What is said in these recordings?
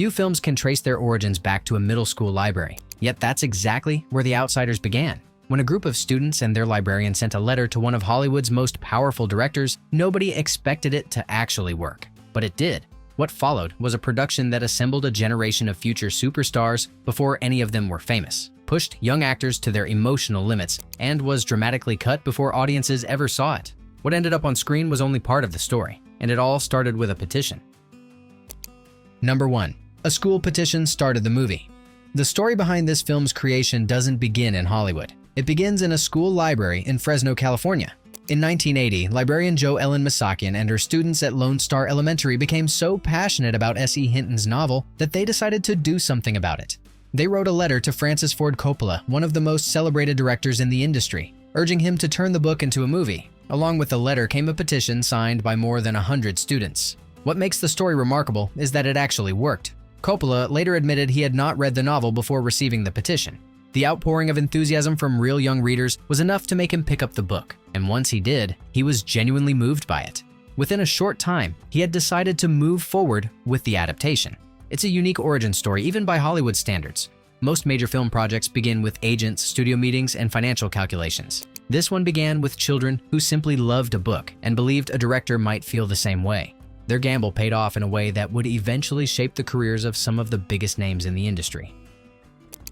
Few films can trace their origins back to a middle school library, yet that's exactly where The Outsiders began. When a group of students and their librarian sent a letter to one of Hollywood's most powerful directors, nobody expected it to actually work. But it did. What followed was a production that assembled a generation of future superstars before any of them were famous, pushed young actors to their emotional limits, and was dramatically cut before audiences ever saw it. What ended up on screen was only part of the story, and it all started with a petition. Number 1. A school petition started the movie. The story behind this film's creation doesn't begin in Hollywood. It begins in a school library in Fresno, California. In 1980, librarian Jo Ellen Masakian and her students at Lone Star Elementary became so passionate about S.E. Hinton's novel that they decided to do something about it. They wrote a letter to Francis Ford Coppola, one of the most celebrated directors in the industry, urging him to turn the book into a movie. Along with the letter came a petition signed by more than 100 students. What makes the story remarkable is that it actually worked. Coppola later admitted he had not read the novel before receiving the petition. The outpouring of enthusiasm from real young readers was enough to make him pick up the book, and once he did, he was genuinely moved by it. Within a short time, he had decided to move forward with the adaptation. It's a unique origin story even by Hollywood standards. Most major film projects begin with agents, studio meetings, and financial calculations. This one began with children who simply loved a book and believed a director might feel the same way. Their gamble paid off in a way that would eventually shape the careers of some of the biggest names in the industry.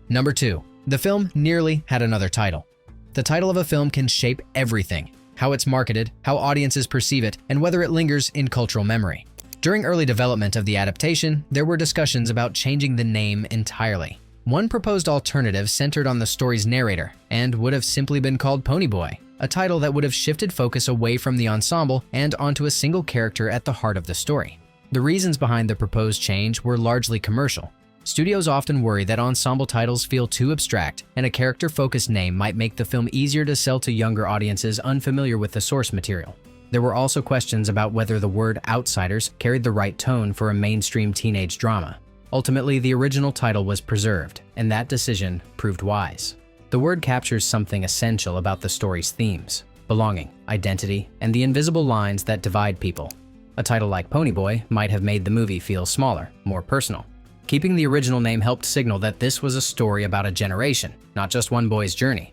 Number 2. The film nearly had another title. The title of a film can shape everything: how it's marketed, how audiences perceive it, and whether it lingers in cultural memory. During early development of the adaptation, there were discussions about changing the name entirely. One proposed alternative centered on the story's narrator and would have simply been called Ponyboy, a title that would have shifted focus away from the ensemble and onto a single character at the heart of the story. The reasons behind the proposed change were largely commercial. Studios often worry that ensemble titles feel too abstract, and a character-focused name might make the film easier to sell to younger audiences unfamiliar with the source material. There were also questions about whether the word outsiders carried the right tone for a mainstream teenage drama. Ultimately, the original title was preserved, and that decision proved wise. The word captures something essential about the story's themes: belonging, identity, and the invisible lines that divide people. A title like Ponyboy might have made the movie feel smaller, more personal. Keeping the original name helped signal that this was a story about a generation, not just one boy's journey.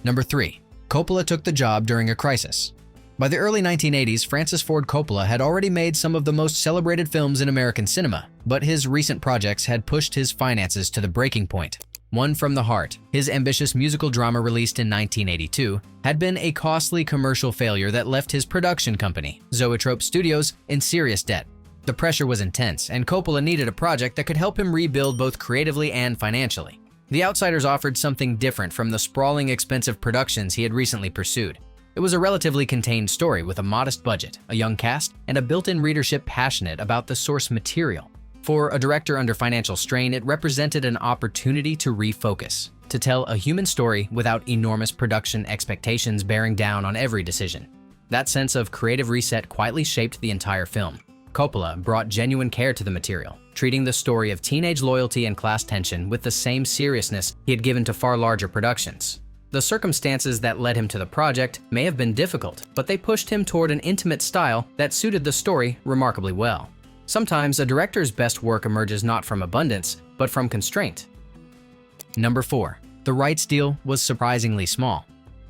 Number 3. Coppola took the job during a crisis. By the early 1980s, Francis Ford Coppola had already made some of the most celebrated films in American cinema, but his recent projects had pushed his finances to the breaking point. One from the Heart, his ambitious musical drama released in 1982, had been a costly commercial failure that left his production company, Zoetrope Studios, in serious debt. The pressure was intense, and Coppola needed a project that could help him rebuild both creatively and financially. The Outsiders offered something different from the sprawling, expensive productions he had recently pursued. It was a relatively contained story with a modest budget, a young cast, and a built-in readership passionate about the source material. For a director under financial strain, it represented an opportunity to refocus, to tell a human story without enormous production expectations bearing down on every decision. That sense of creative reset quietly shaped the entire film. Coppola brought genuine care to the material, treating the story of teenage loyalty and class tension with the same seriousness he had given to far larger productions. The circumstances that led him to the project may have been difficult, but they pushed him toward an intimate style that suited the story remarkably well. Sometimes a director's best work emerges not from abundance, but from constraint. Number 4. The rights deal was surprisingly small.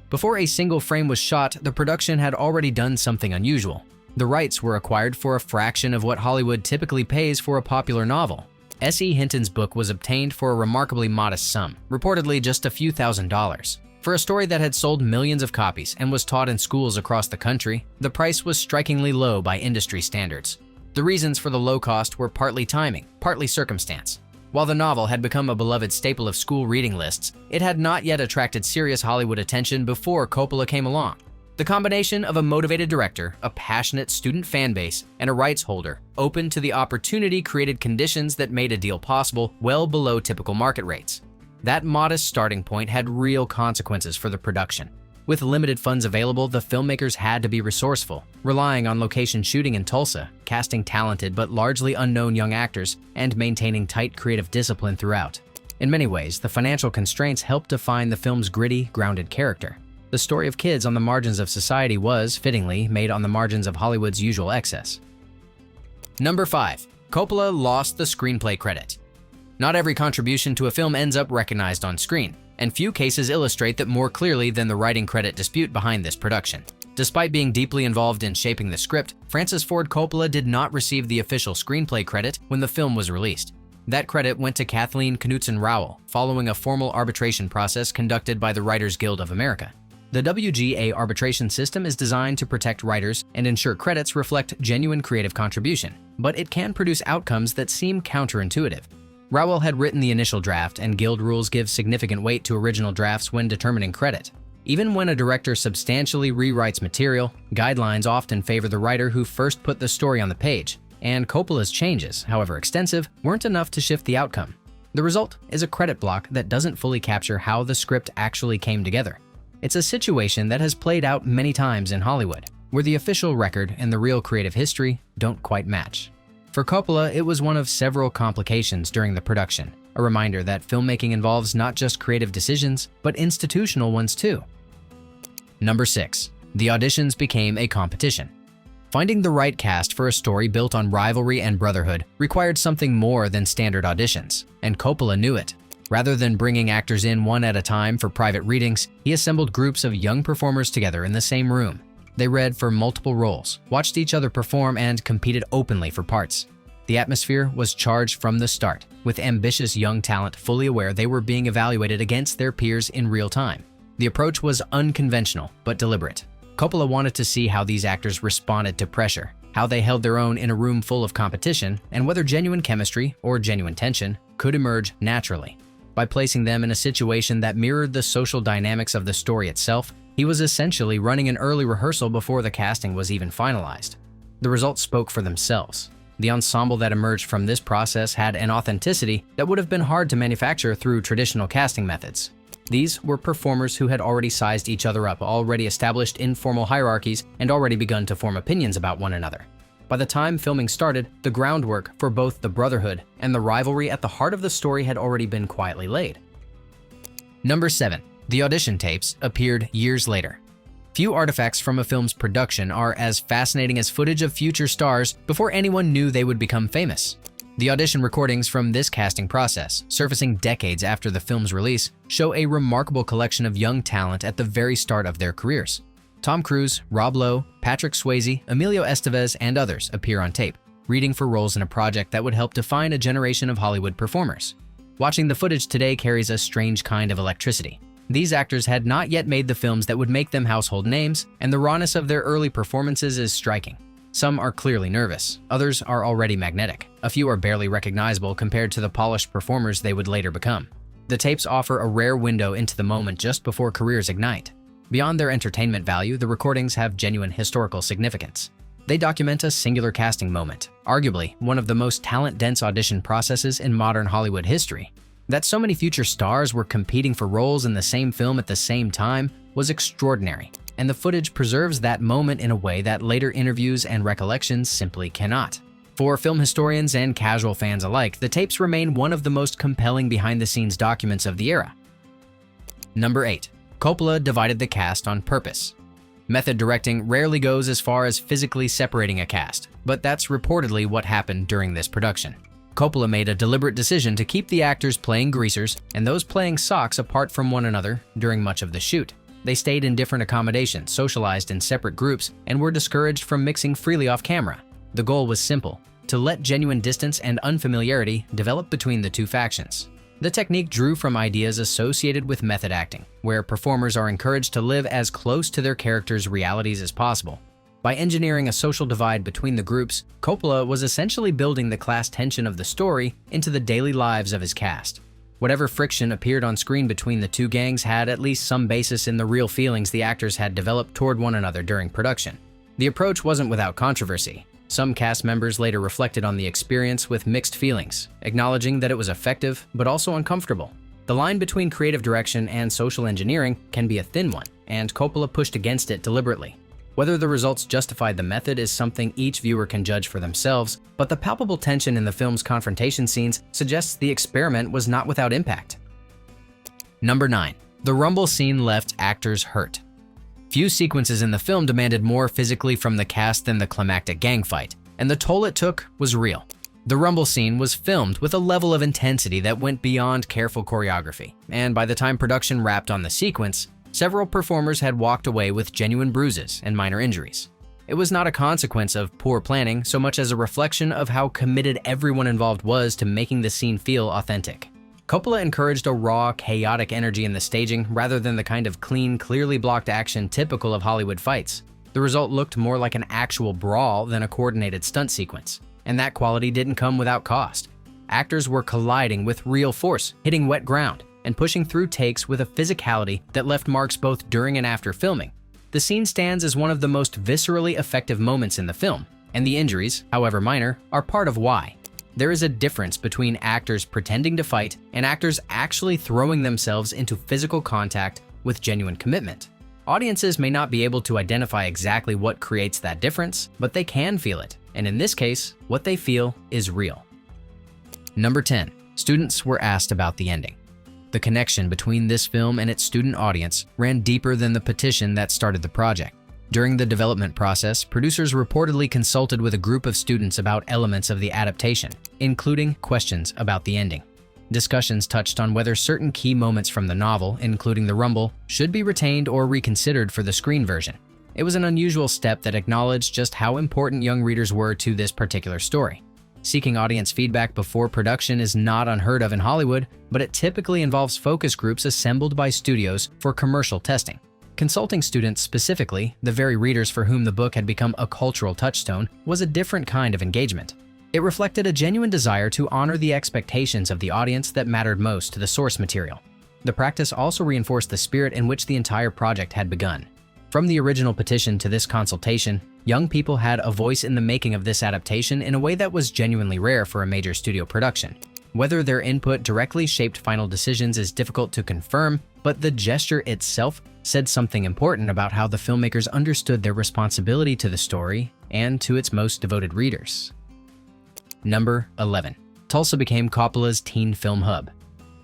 Before a single frame was shot, the production had already done something unusual. The rights were acquired for a fraction of what Hollywood typically pays for a popular novel. S.E. Hinton's book was obtained for a remarkably modest sum, reportedly just a few $1,000s. For a story that had sold millions of copies and was taught in schools across the country, the price was strikingly low by industry standards. The reasons for the low cost were partly timing, partly circumstance. While the novel had become a beloved staple of school reading lists, it had not yet attracted serious Hollywood attention before Coppola came along. The combination of a motivated director, a passionate student fan base, and a rights holder open to the opportunity created conditions that made a deal possible well below typical market rates. That modest starting point had real consequences for the production. With limited funds available, the filmmakers had to be resourceful, relying on location shooting in Tulsa, casting talented but largely unknown young actors, and maintaining tight creative discipline throughout. In many ways, the financial constraints helped define the film's gritty, grounded character. The story of kids on the margins of society was, fittingly, made on the margins of Hollywood's usual excess. Number 5. Coppola lost the screenplay credit. Not every contribution to a film ends up recognized on screen, and few cases illustrate that more clearly than the writing credit dispute behind this production. Despite being deeply involved in shaping the script, Francis Ford Coppola did not receive the official screenplay credit when the film was released. That credit went to Kathleen Knutson-Rowell, following a formal arbitration process conducted by the Writers Guild of America. The WGA arbitration system is designed to protect writers and ensure credits reflect genuine creative contribution, but it can produce outcomes that seem counterintuitive. Rowell had written the initial draft, and Guild rules give significant weight to original drafts when determining credit. Even when a director substantially rewrites material, guidelines often favor the writer who first put the story on the page, and Coppola's changes, however extensive, weren't enough to shift the outcome. The result is a credit block that doesn't fully capture how the script actually came together. It's a situation that has played out many times in Hollywood, where the official record and the real creative history don't quite match. For Coppola, it was one of several complications during the production, a reminder that filmmaking involves not just creative decisions, but institutional ones too. Number 6. The auditions became a competition. Finding the right cast for a story built on rivalry and brotherhood required something more than standard auditions, and Coppola knew it. Rather than bringing actors in one at a time for private readings, he assembled groups of young performers together in the same room. They read for multiple roles, watched each other perform, and competed openly for parts. The atmosphere was charged from the start, with ambitious young talent fully aware they were being evaluated against their peers in real time. The approach was unconventional but deliberate. Coppola wanted to see how these actors responded to pressure, how they held their own in a room full of competition, and whether genuine chemistry or genuine tension could emerge naturally. By placing them in a situation that mirrored the social dynamics of the story itself, he was essentially running an early rehearsal before the casting was even finalized. The results spoke for themselves. The ensemble that emerged from this process had an authenticity that would have been hard to manufacture through traditional casting methods. These were performers who had already sized each other up, already established informal hierarchies, and already begun to form opinions about one another. By the time filming started, the groundwork for both the brotherhood and the rivalry at the heart of the story had already been quietly laid. Number 7. The audition tapes appeared years later. Few artifacts from a film's production are as fascinating as footage of future stars before anyone knew they would become famous. The audition recordings from this casting process, surfacing decades after the film's release, show a remarkable collection of young talent at the very start of their careers. Tom Cruise, Rob Lowe, Patrick Swayze, Emilio Estevez, and others appear on tape, reading for roles in a project that would help define a generation of Hollywood performers. Watching the footage today carries a strange kind of electricity. These actors had not yet made the films that would make them household names, and the rawness of their early performances is striking. Some are clearly nervous, others are already magnetic. A few are barely recognizable compared to the polished performers they would later become. The tapes offer a rare window into the moment just before careers ignite. Beyond their entertainment value, the recordings have genuine historical significance. They document a singular casting moment, arguably one of the most talent-dense audition processes in modern Hollywood history. That so many future stars were competing for roles in the same film at the same time was extraordinary, and the footage preserves that moment in a way that later interviews and recollections simply cannot. For film historians and casual fans alike, the tapes remain one of the most compelling behind-the-scenes documents of the era. Number 8. Coppola divided the cast on purpose. Method directing rarely goes as far as physically separating a cast, but that's reportedly what happened during this production. Coppola made a deliberate decision to keep the actors playing greasers and those playing socks apart from one another during much of the shoot. They stayed in different accommodations, socialized in separate groups, and were discouraged from mixing freely off camera. The goal was simple: to let genuine distance and unfamiliarity develop between the two factions. The technique drew from ideas associated with method acting, where performers are encouraged to live as close to their characters' realities as possible. By engineering a social divide between the groups, Coppola was essentially building the class tension of the story into the daily lives of his cast. Whatever friction appeared on screen between the two gangs had at least some basis in the real feelings the actors had developed toward one another during production. The approach wasn't without controversy. Some cast members later reflected on the experience with mixed feelings, acknowledging that it was effective but also uncomfortable. The line between creative direction and social engineering can be a thin one, and Coppola pushed against it deliberately. Whether the results justified the method is something each viewer can judge for themselves, but the palpable tension in the film's confrontation scenes suggests the experiment was not without impact. Number 9. The rumble scene left actors hurt. Few sequences in the film demanded more physically from the cast than the climactic gang fight, and the toll it took was real. The rumble scene was filmed with a level of intensity that went beyond careful choreography, and by the time production wrapped on the sequence, several performers had walked away with genuine bruises and minor injuries. It was not a consequence of poor planning so much as a reflection of how committed everyone involved was to making the scene feel authentic. Coppola encouraged a raw, chaotic energy in the staging rather than the kind of clean, clearly blocked action typical of Hollywood fights. The result looked more like an actual brawl than a coordinated stunt sequence, and that quality didn't come without cost. Actors were colliding with real force, hitting wet ground, and pushing through takes with a physicality that left marks both during and after filming. The scene stands as one of the most viscerally effective moments in the film, and the injuries, however minor, are part of why. There is a difference between actors pretending to fight and actors actually throwing themselves into physical contact with genuine commitment. Audiences may not be able to identify exactly what creates that difference, but they can feel it, and in this case, what they feel is real. Number 10. Students were asked about the ending. The connection between this film and its student audience ran deeper than the petition that started the project. During the development process, producers reportedly consulted with a group of students about elements of the adaptation, including questions about the ending. Discussions touched on whether certain key moments from the novel, including the rumble, should be retained or reconsidered for the screen version. It was an unusual step that acknowledged just how important young readers were to this particular story. Seeking audience feedback before production is not unheard of in Hollywood, but it typically involves focus groups assembled by studios for commercial testing. Consulting students specifically, the very readers for whom the book had become a cultural touchstone, was a different kind of engagement. It reflected a genuine desire to honor the expectations of the audience that mattered most to the source material. The practice also reinforced the spirit in which the entire project had begun. From the original petition to this consultation, young people had a voice in the making of this adaptation in a way that was genuinely rare for a major studio production. Whether their input directly shaped final decisions is difficult to confirm, but the gesture itself said something important about how the filmmakers understood their responsibility to the story and to its most devoted readers. Number 11. Tulsa became Coppola's teen film hub.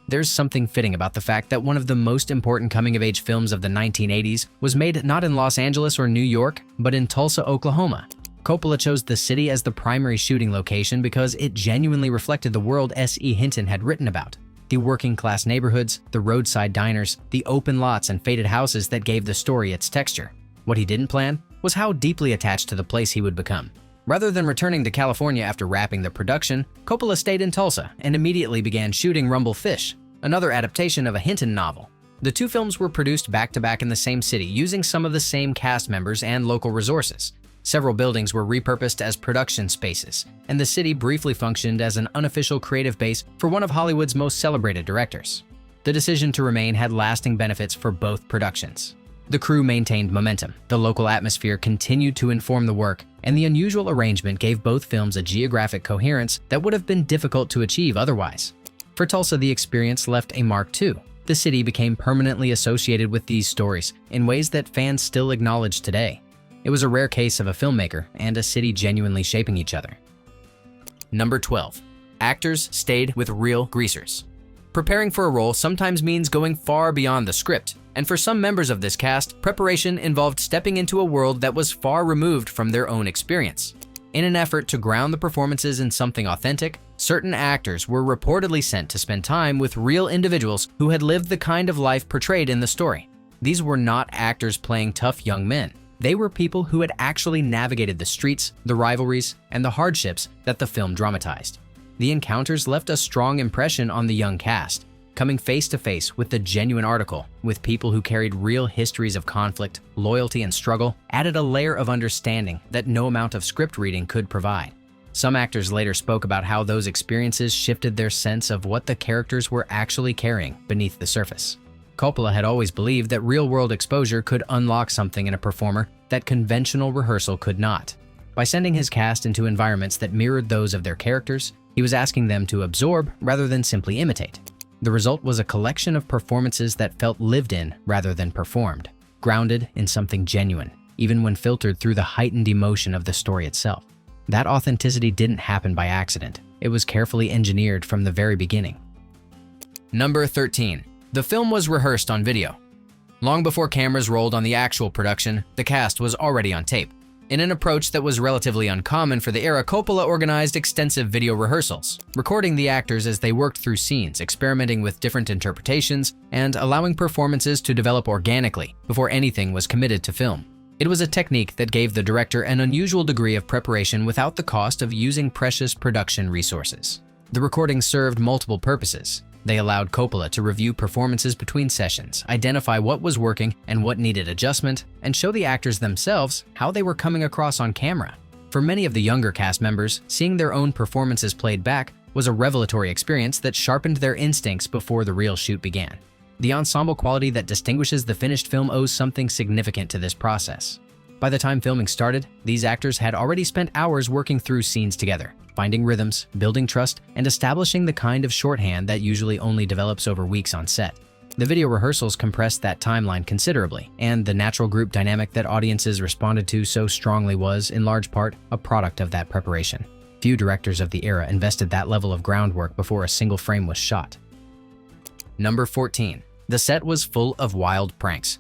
There's something fitting about the fact that one of the most important coming-of-age films of the 1980s was made not in Los Angeles or New York, but in Tulsa, Oklahoma. Coppola chose the city as the primary shooting location because it genuinely reflected the world S.E. Hinton had written about. The working-class neighborhoods, the roadside diners, the open lots and faded houses that gave the story its texture. What he didn't plan was how deeply attached to the place he would become. Rather than returning to California after wrapping the production, Coppola stayed in Tulsa and immediately began shooting Rumble Fish, another adaptation of a Hinton novel. The two films were produced back-to-back in the same city using some of the same cast members and local resources. Several buildings were repurposed as production spaces, and the city briefly functioned as an unofficial creative base for one of Hollywood's most celebrated directors. The decision to remain had lasting benefits for both productions. The crew maintained momentum, the local atmosphere continued to inform the work, and the unusual arrangement gave both films a geographic coherence that would have been difficult to achieve otherwise. For Tulsa, the experience left a mark too. The city became permanently associated with these stories in ways that fans still acknowledge today. It was a rare case of a filmmaker and a city genuinely shaping each other. Number 12. Actors stayed with real greasers. Preparing for a role sometimes means going far beyond the script, and for some members of this cast, preparation involved stepping into a world that was far removed from their own experience. In an effort to ground the performances in something authentic, certain actors were reportedly sent to spend time with real individuals who had lived the kind of life portrayed in the story. These were not actors playing tough young men. They were people who had actually navigated the streets, the rivalries, and the hardships that the film dramatized. The encounters left a strong impression on the young cast, coming face to face with the genuine article, with people who carried real histories of conflict, loyalty, and struggle, added a layer of understanding that no amount of script reading could provide. Some actors later spoke about how those experiences shifted their sense of what the characters were actually carrying beneath the surface. Coppola had always believed that real-world exposure could unlock something in a performer that conventional rehearsal could not. By sending his cast into environments that mirrored those of their characters, he was asking them to absorb rather than simply imitate. The result was a collection of performances that felt lived in rather than performed, grounded in something genuine, even when filtered through the heightened emotion of the story itself. That authenticity didn't happen by accident. It was carefully engineered from the very beginning. Number 13. The film was rehearsed on video. Long before cameras rolled on the actual production, the cast was already on tape. In an approach that was relatively uncommon for the era, Coppola organized extensive video rehearsals, recording the actors as they worked through scenes, experimenting with different interpretations, and allowing performances to develop organically before anything was committed to film. It was a technique that gave the director an unusual degree of preparation without the cost of using precious production resources. The recordings served multiple purposes. They allowed Coppola to review performances between sessions, identify what was working and what needed adjustment, and show the actors themselves how they were coming across on camera. For many of the younger cast members, seeing their own performances played back was a revelatory experience that sharpened their instincts before the real shoot began. The ensemble quality that distinguishes the finished film owes something significant to this process. By the time filming started, these actors had already spent hours working through scenes together, finding rhythms, building trust, and establishing the kind of shorthand that usually only develops over weeks on set. The video rehearsals compressed that timeline considerably, and the natural group dynamic that audiences responded to so strongly was, in large part, a product of that preparation. Few directors of the era invested that level of groundwork before a single frame was shot. Number 14. The set was full of wild pranks.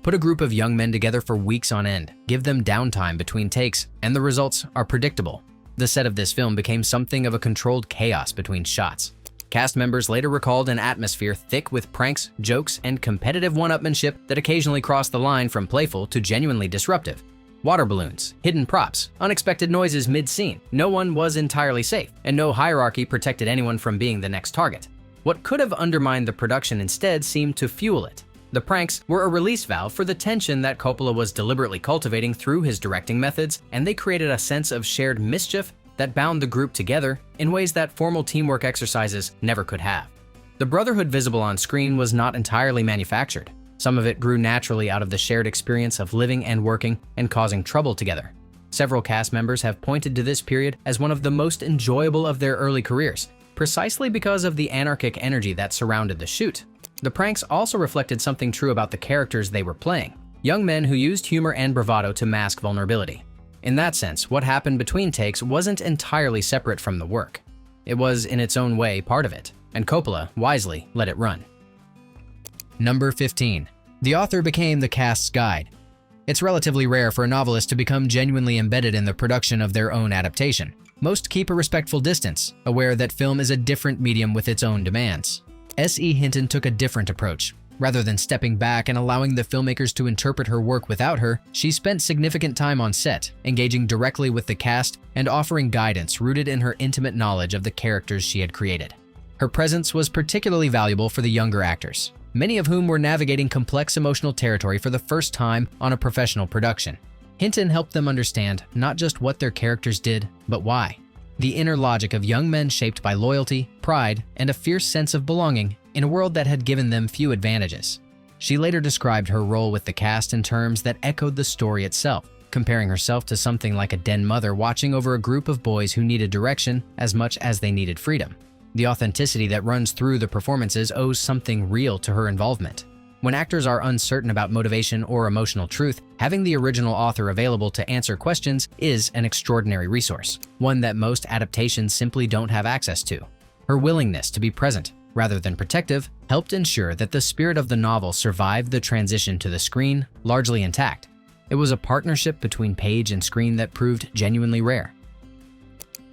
Put a group of young men together for weeks on end, give them downtime between takes, and the results are predictable. The set of this film became something of a controlled chaos between shots. Cast members later recalled an atmosphere thick with pranks, jokes, and competitive one-upmanship that occasionally crossed the line from playful to genuinely disruptive. Water balloons, hidden props, unexpected noises mid-scene. No one was entirely safe, and no hierarchy protected anyone from being the next target. What could have undermined the production instead seemed to fuel it. The pranks were a release valve for the tension that Coppola was deliberately cultivating through his directing methods, and they created a sense of shared mischief that bound the group together in ways that formal teamwork exercises never could have. The brotherhood visible on screen was not entirely manufactured. Some of it grew naturally out of the shared experience of living and working and causing trouble together. Several cast members have pointed to this period as one of the most enjoyable of their early careers, precisely because of the anarchic energy that surrounded the shoot. The pranks also reflected something true about the characters they were playing, young men who used humor and bravado to mask vulnerability. In that sense, what happened between takes wasn't entirely separate from the work. It was, in its own way, part of it, and Coppola wisely let it run. Number 15. The author became the cast's guide. It's relatively rare for a novelist to become genuinely embedded in the production of their own adaptation. Most keep a respectful distance, aware that film is a different medium with its own demands. S.E. Hinton took a different approach. Rather than stepping back and allowing the filmmakers to interpret her work without her, she spent significant time on set, engaging directly with the cast and offering guidance rooted in her intimate knowledge of the characters she had created. Her presence was particularly valuable for the younger actors, many of whom were navigating complex emotional territory for the first time on a professional production. Hinton helped them understand not just what their characters did, but why. The inner logic of young men shaped by loyalty, pride, and a fierce sense of belonging in a world that had given them few advantages. She later described her role with the cast in terms that echoed the story itself, comparing herself to something like a den mother watching over a group of boys who needed direction as much as they needed freedom. The authenticity that runs through the performances owes something real to her involvement. When actors are uncertain about motivation or emotional truth, having the original author available to answer questions is an extraordinary resource, one that most adaptations simply don't have access to. Her willingness to be present, rather than protective, helped ensure that the spirit of the novel survived the transition to the screen largely intact. It was a partnership between page and screen that proved genuinely rare.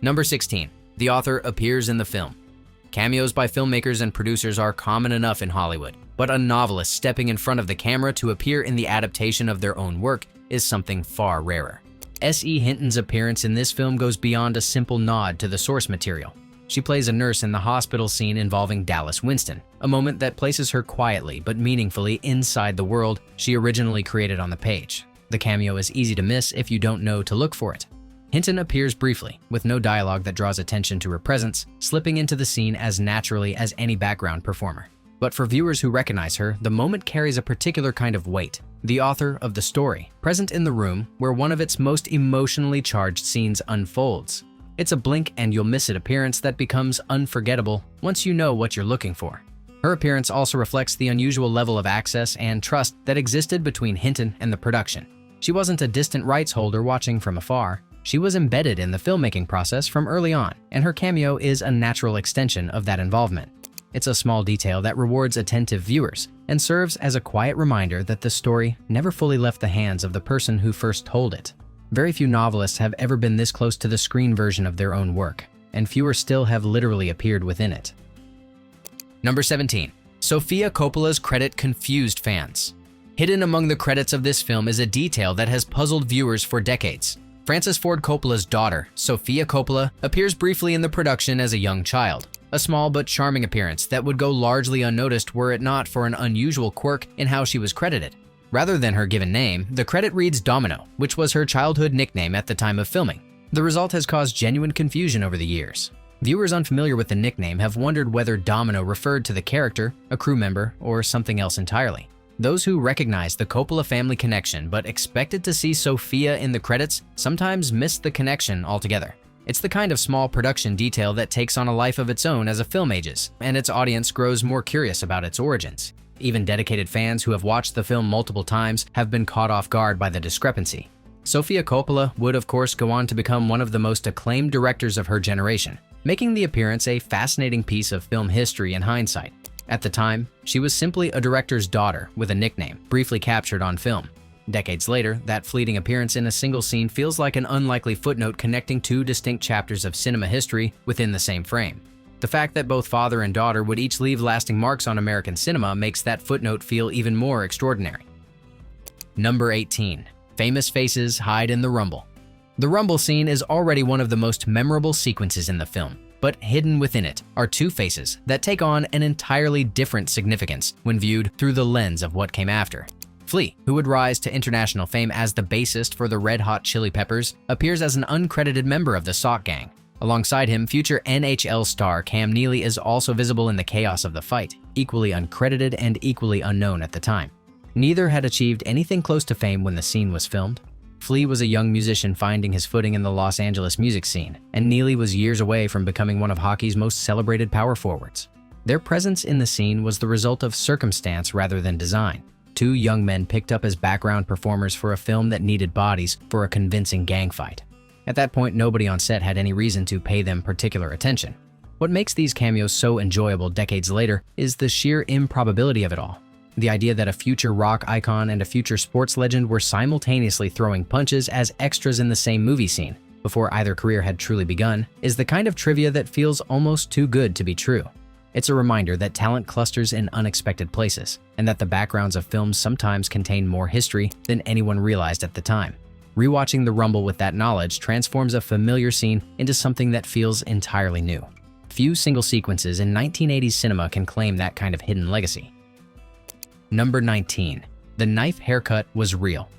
Number 16. The author appears in the film. Cameos by filmmakers and producers are common enough in Hollywood, but a novelist stepping in front of the camera to appear in the adaptation of their own work is something far rarer. S.E. Hinton's appearance in this film goes beyond a simple nod to the source material. She plays a nurse in the hospital scene involving Dallas Winston, a moment that places her quietly but meaningfully inside the world she originally created on the page. The cameo is easy to miss if you don't know to look for it. Hinton appears briefly, with no dialogue that draws attention to her presence, slipping into the scene as naturally as any background performer. But for viewers who recognize her, the moment carries a particular kind of weight. The author of the story, present in the room where one of its most emotionally charged scenes unfolds. It's a blink and you'll miss it appearance that becomes unforgettable once you know what you're looking for. Her appearance also reflects the unusual level of access and trust that existed between Hinton and the production. She wasn't a distant rights holder watching from afar. She was embedded in the filmmaking process from early on, and her cameo is a natural extension of that involvement. It's a small detail that rewards attentive viewers and serves as a quiet reminder that the story never fully left the hands of the person who first told it. Very few novelists have ever been this close to the screen version of their own work, and fewer still have literally appeared within it. Number 17. Sofia Coppola's credit confused fans. Hidden among the credits of this film is a detail that has puzzled viewers for decades. Francis Ford Coppola's daughter, Sofia Coppola, appears briefly in the production as a young child, a small but charming appearance that would go largely unnoticed were it not for an unusual quirk in how she was credited. Rather than her given name, the credit reads Domino, which was her childhood nickname at the time of filming. The result has caused genuine confusion over the years. Viewers unfamiliar with the nickname have wondered whether Domino referred to the character, a crew member, or something else entirely. Those who recognized the Coppola family connection but expected to see Sofia in the credits sometimes missed the connection altogether. It's the kind of small production detail that takes on a life of its own as a film ages, and its audience grows more curious about its origins. Even dedicated fans who have watched the film multiple times have been caught off guard by the discrepancy. Sofia Coppola would of course go on to become one of the most acclaimed directors of her generation, making the appearance a fascinating piece of film history in hindsight. At the time, she was simply a director's daughter with a nickname, briefly captured on film. Decades later, that fleeting appearance in a single scene feels like an unlikely footnote connecting two distinct chapters of cinema history within the same frame. The fact that both father and daughter would each leave lasting marks on American cinema makes that footnote feel even more extraordinary. Number 18. Famous faces hide in the Rumble. The Rumble scene is already one of the most memorable sequences in the film, but hidden within it are two faces that take on an entirely different significance when viewed through the lens of what came after. Flea, who would rise to international fame as the bassist for the Red Hot Chili Peppers, appears as an uncredited member of the Sock Gang. Alongside him, future NHL star Cam Neely is also visible in the chaos of the fight, equally uncredited and equally unknown at the time. Neither had achieved anything close to fame when the scene was filmed. Flea was a young musician finding his footing in the Los Angeles music scene, and Neely was years away from becoming one of hockey's most celebrated power forwards. Their presence in the scene was the result of circumstance rather than design. Two young men picked up as background performers for a film that needed bodies for a convincing gang fight. At that point, nobody on set had any reason to pay them particular attention. What makes these cameos so enjoyable decades later is the sheer improbability of it all. The idea that a future rock icon and a future sports legend were simultaneously throwing punches as extras in the same movie scene, before either career had truly begun, is the kind of trivia that feels almost too good to be true. It's a reminder that talent clusters in unexpected places, and that the backgrounds of films sometimes contain more history than anyone realized at the time. Rewatching The Rumble with that knowledge transforms a familiar scene into something that feels entirely new. Few single sequences in 1980s cinema can claim that kind of hidden legacy. Number 19. The knife haircut was real.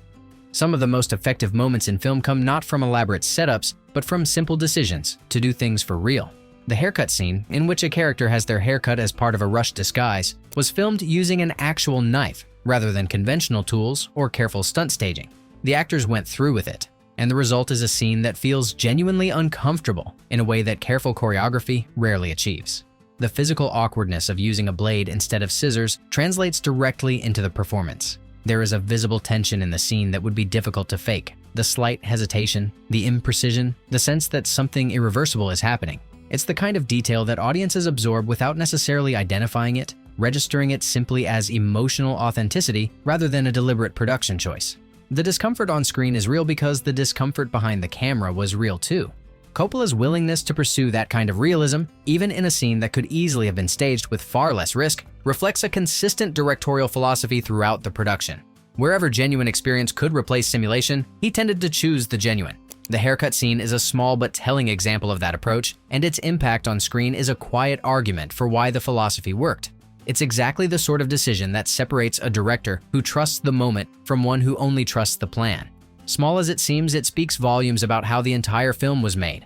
Some of the most effective moments in film come not from elaborate setups, but from simple decisions to do things for real. The haircut scene, in which a character has their haircut as part of a rushed disguise, was filmed using an actual knife rather than conventional tools or careful stunt staging. The actors went through with it, and the result is a scene that feels genuinely uncomfortable in a way that careful choreography rarely achieves. The physical awkwardness of using a blade instead of scissors translates directly into the performance. There is a visible tension in the scene that would be difficult to fake. The slight hesitation, the imprecision, the sense that something irreversible is happening. It's the kind of detail that audiences absorb without necessarily identifying it, registering it simply as emotional authenticity rather than a deliberate production choice. The discomfort on screen is real because the discomfort behind the camera was real too. Coppola's willingness to pursue that kind of realism, even in a scene that could easily have been staged with far less risk, reflects a consistent directorial philosophy throughout the production. Wherever genuine experience could replace simulation, he tended to choose the genuine. The haircut scene is a small but telling example of that approach, and its impact on screen is a quiet argument for why the philosophy worked. It's exactly the sort of decision that separates a director who trusts the moment from one who only trusts the plan. Small as it seems, it speaks volumes about how the entire film was made.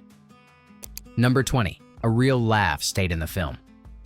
Number 20. A real laugh stayed in the film.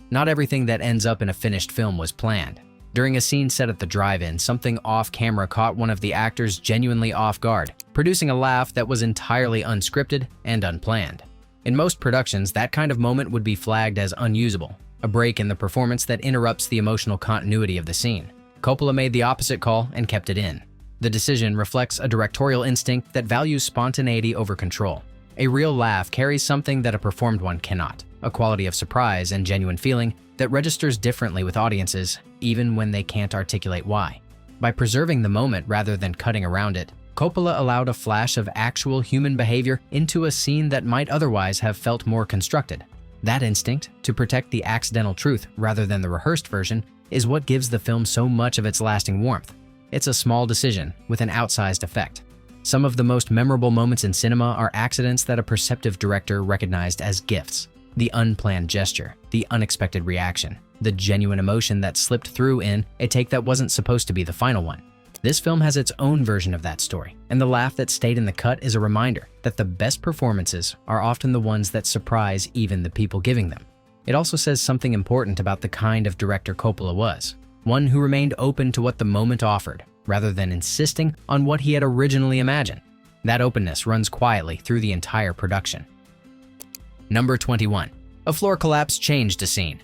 Not everything that ends up in a finished film was planned. During a scene set at the drive-in, something off-camera caught one of the actors genuinely off guard, producing a laugh that was entirely unscripted and unplanned. In most productions, that kind of moment would be flagged as unusable, a break in the performance that interrupts the emotional continuity of the scene. Coppola made the opposite call and kept it in. The decision reflects a directorial instinct that values spontaneity over control. A real laugh carries something that a performed one cannot, a quality of surprise and genuine feeling that registers differently with audiences, even when they can't articulate why. By preserving the moment rather than cutting around it, Coppola allowed a flash of actual human behavior into a scene that might otherwise have felt more constructed. That instinct, to protect the accidental truth rather than the rehearsed version, is what gives the film so much of its lasting warmth. It's a small decision with an outsized effect. Some of the most memorable moments in cinema are accidents that a perceptive director recognized as gifts. The unplanned gesture, the unexpected reaction, the genuine emotion that slipped through in a take that wasn't supposed to be the final one. This film has its own version of that story, and the laugh that stayed in the cut is a reminder that the best performances are often the ones that surprise even the people giving them. It also says something important about the kind of director Coppola was, one who remained open to what the moment offered, rather than insisting on what he had originally imagined. That openness runs quietly through the entire production. Number 21. A floor collapse changed a scene.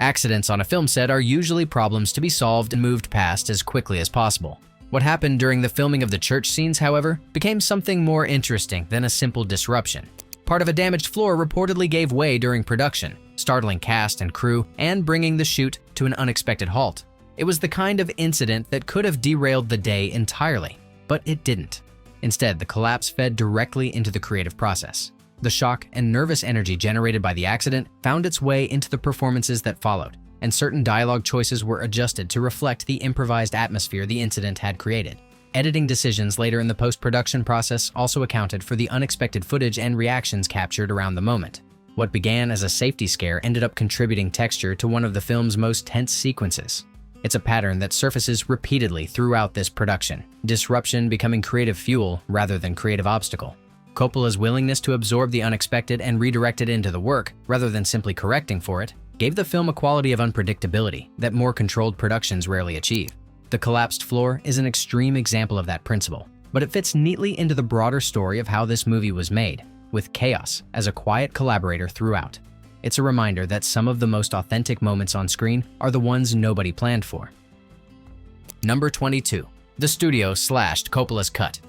Accidents on a film set are usually problems to be solved and moved past as quickly as possible. What happened during the filming of the church scenes, however, became something more interesting than a simple disruption. Part of a damaged floor reportedly gave way during production, startling cast and crew and bringing the shoot to an unexpected halt. It was the kind of incident that could have derailed the day entirely, but it didn't. Instead, the collapse fed directly into the creative process. The shock and nervous energy generated by the accident found its way into the performances that followed, and certain dialogue choices were adjusted to reflect the improvised atmosphere the incident had created. Editing decisions later in the post-production process also accounted for the unexpected footage and reactions captured around the moment. What began as a safety scare ended up contributing texture to one of the film's most tense sequences. It's a pattern that surfaces repeatedly throughout this production, disruption becoming creative fuel rather than creative obstacle. Coppola's willingness to absorb the unexpected and redirect it into the work, rather than simply correcting for it, gave the film a quality of unpredictability that more controlled productions rarely achieve. The collapsed floor is an extreme example of that principle, but it fits neatly into the broader story of how this movie was made, with chaos as a quiet collaborator throughout. It's a reminder that some of the most authentic moments on screen are the ones nobody planned for. Number 22. The studio slashed Coppola's cut.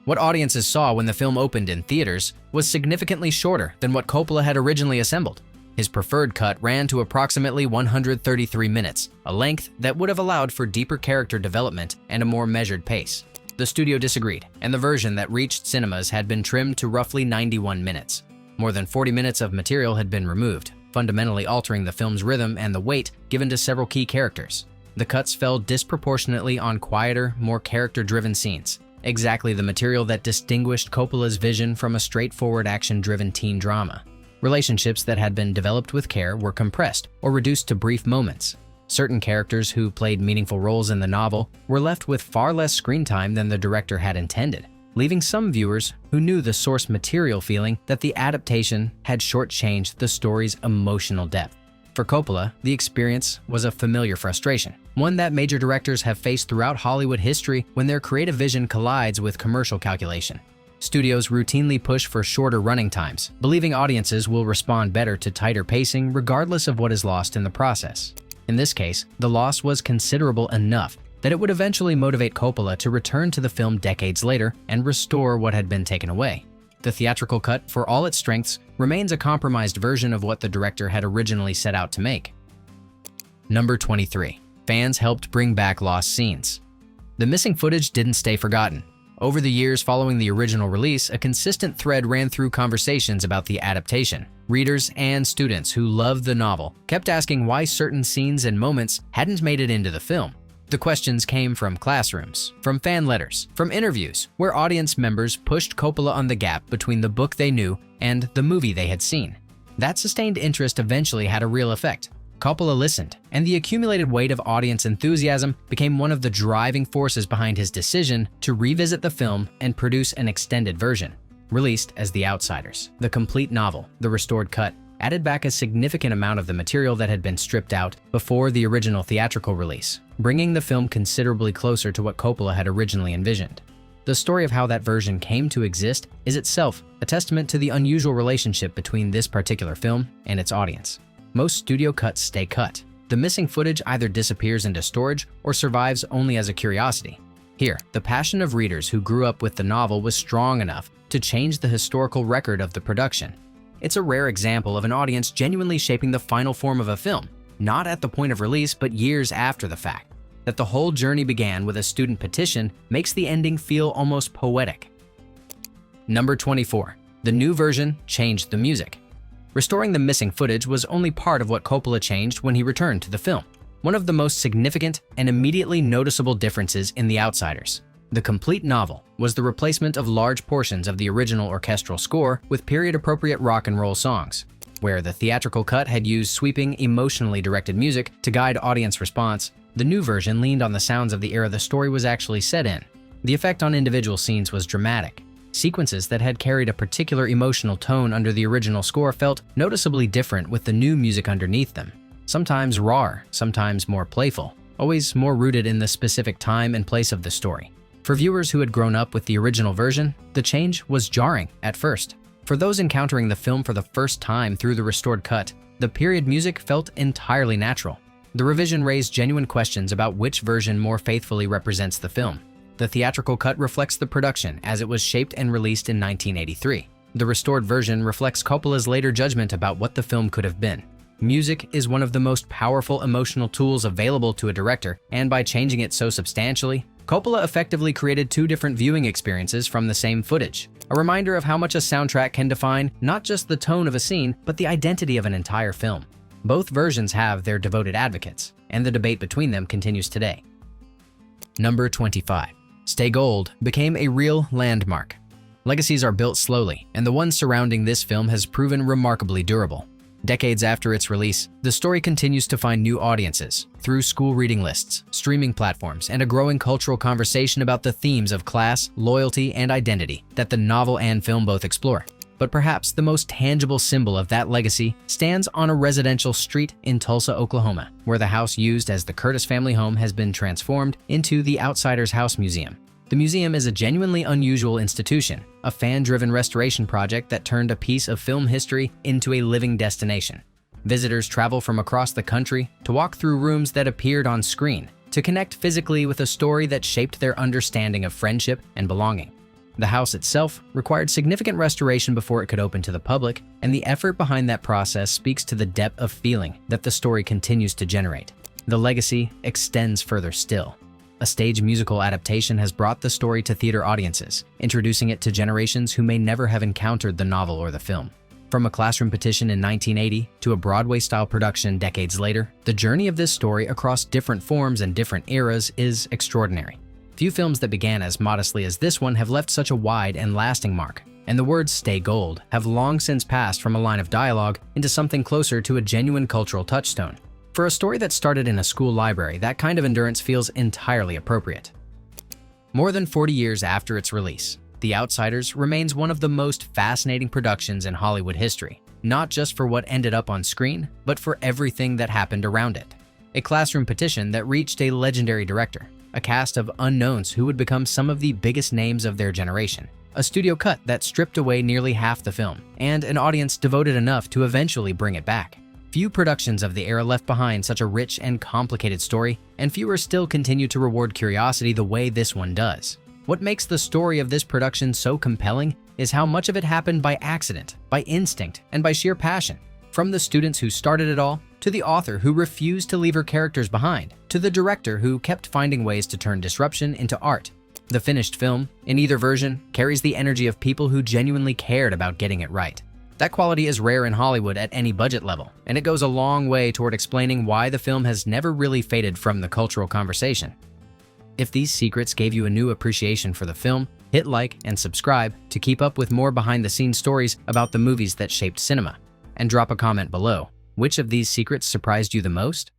What audiences saw when the film opened in theaters was significantly shorter than what Coppola had originally assembled. His preferred cut ran to approximately 133 minutes, a length that would have allowed for deeper character development and a more measured pace. The studio disagreed, and the version that reached cinemas had been trimmed to roughly 91 minutes. More than 40 minutes of material had been removed, fundamentally altering the film's rhythm and the weight given to several key characters. The cuts fell disproportionately on quieter, more character-driven scenes, exactly the material that distinguished Coppola's vision from a straightforward action-driven teen drama. Relationships that had been developed with care were compressed or reduced to brief moments. Certain characters who played meaningful roles in the novel were left with far less screen time than the director had intended, leaving some viewers who knew the source material feeling that the adaptation had shortchanged the story's emotional depth. For Coppola, the experience was a familiar frustration, one that major directors have faced throughout Hollywood history when their creative vision collides with commercial calculation. Studios routinely push for shorter running times, believing audiences will respond better to tighter pacing regardless of what is lost in the process. In this case, the loss was considerable enough that it would eventually motivate Coppola to return to the film decades later and restore what had been taken away. The theatrical cut, for all its strengths, remains a compromised version of what the director had originally set out to make. Number 23. Fans helped bring back lost scenes. The missing footage didn't stay forgotten. Over the years following the original release, a consistent thread ran through conversations about the adaptation. Readers and students who loved the novel kept asking why certain scenes and moments hadn't made it into the film. The questions came from classrooms, from fan letters, from interviews, where audience members pushed Coppola on the gap between the book they knew and the movie they had seen. That sustained interest eventually had a real effect. Coppola listened, and the accumulated weight of audience enthusiasm became one of the driving forces behind his decision to revisit the film and produce an extended version. Released as The Outsiders, the complete novel, the restored cut, added back a significant amount of the material that had been stripped out before the original theatrical release, bringing the film considerably closer to what Coppola had originally envisioned. The story of how that version came to exist is itself a testament to the unusual relationship between this particular film and its audience. Most studio cuts stay cut. The missing footage either disappears into storage or survives only as a curiosity. Here, the passion of readers who grew up with the novel was strong enough to change the historical record of the production. It's a rare example of an audience genuinely shaping the final form of a film, not at the point of release, but years after the fact. that the whole journey began with a student petition makes the ending feel almost poetic. Number 24. The new version changed the music. Restoring the missing footage was only part of what Coppola changed when he returned to the film. One of the most significant and immediately noticeable differences in The Outsiders, the complete novel, was the replacement of large portions of the original orchestral score with period-appropriate rock and roll songs. Where the theatrical cut had used sweeping, emotionally directed music to guide audience response, the new version leaned on the sounds of the era the story was actually set in. The effect on individual scenes was dramatic. Sequences that had carried a particular emotional tone under the original score felt noticeably different with the new music underneath them. Sometimes raw, sometimes more playful, always more rooted in the specific time and place of the story. For viewers who had grown up with the original version, the change was jarring at first. For those encountering the film for the first time through the restored cut, the period music felt entirely natural. The revision raised genuine questions about which version more faithfully represents the film. The theatrical cut reflects the production as it was shaped and released in 1983. The restored version reflects Coppola's later judgment about what the film could have been. Music is one of the most powerful emotional tools available to a director, and by changing it so substantially, Coppola effectively created two different viewing experiences from the same footage. A reminder of how much a soundtrack can define not just the tone of a scene, but the identity of an entire film. Both versions have their devoted advocates, and the debate between them continues today. Number 25. Stay Gold became a real landmark. Legacies are built slowly, and the one surrounding this film has proven remarkably durable. Decades after its release, the story continues to find new audiences through school reading lists, streaming platforms, and a growing cultural conversation about the themes of class, loyalty, and identity that the novel and film both explore. But perhaps the most tangible symbol of that legacy stands on a residential street in Tulsa, Oklahoma, where the house used as the Curtis family home has been transformed into the Outsiders House Museum. The museum is a genuinely unusual institution, a fan-driven restoration project that turned a piece of film history into a living destination. Visitors travel from across the country to walk through rooms that appeared on screen, to connect physically with a story that shaped their understanding of friendship and belonging. The house itself required significant restoration before it could open to the public, and the effort behind that process speaks to the depth of feeling that the story continues to generate. The legacy extends further still. A stage musical adaptation has brought the story to theater audiences, introducing it to generations who may never have encountered the novel or the film. From a classroom petition in 1980 to a Broadway-style production decades later, the journey of this story across different forms and different eras is extraordinary. Few films that began as modestly as this one have left such a wide and lasting mark, and the words "Stay Gold" have long since passed from a line of dialogue into something closer to a genuine cultural touchstone. For a story that started in a school library, that kind of endurance feels entirely appropriate. More than 40 years after its release, The Outsiders remains one of the most fascinating productions in Hollywood history, not just for what ended up on screen, but for everything that happened around it. A classroom petition that reached a legendary director, a cast of unknowns who would become some of the biggest names of their generation, a studio cut that stripped away nearly half the film, and an audience devoted enough to eventually bring it back. Few productions of the era left behind such a rich and complicated story, and fewer still continue to reward curiosity the way this one does. What makes the story of this production so compelling is how much of it happened by accident, by instinct, and by sheer passion. From the students who started it all, to the author who refused to leave her characters behind, to the director who kept finding ways to turn disruption into art. The finished film, in either version, carries the energy of people who genuinely cared about getting it right. That quality is rare in Hollywood at any budget level, and it goes a long way toward explaining why the film has never really faded from the cultural conversation. If these secrets gave you a new appreciation for the film, hit like and subscribe to keep up with more behind-the-scenes stories about the movies that shaped cinema. And drop a comment below. Which of these secrets surprised you the most?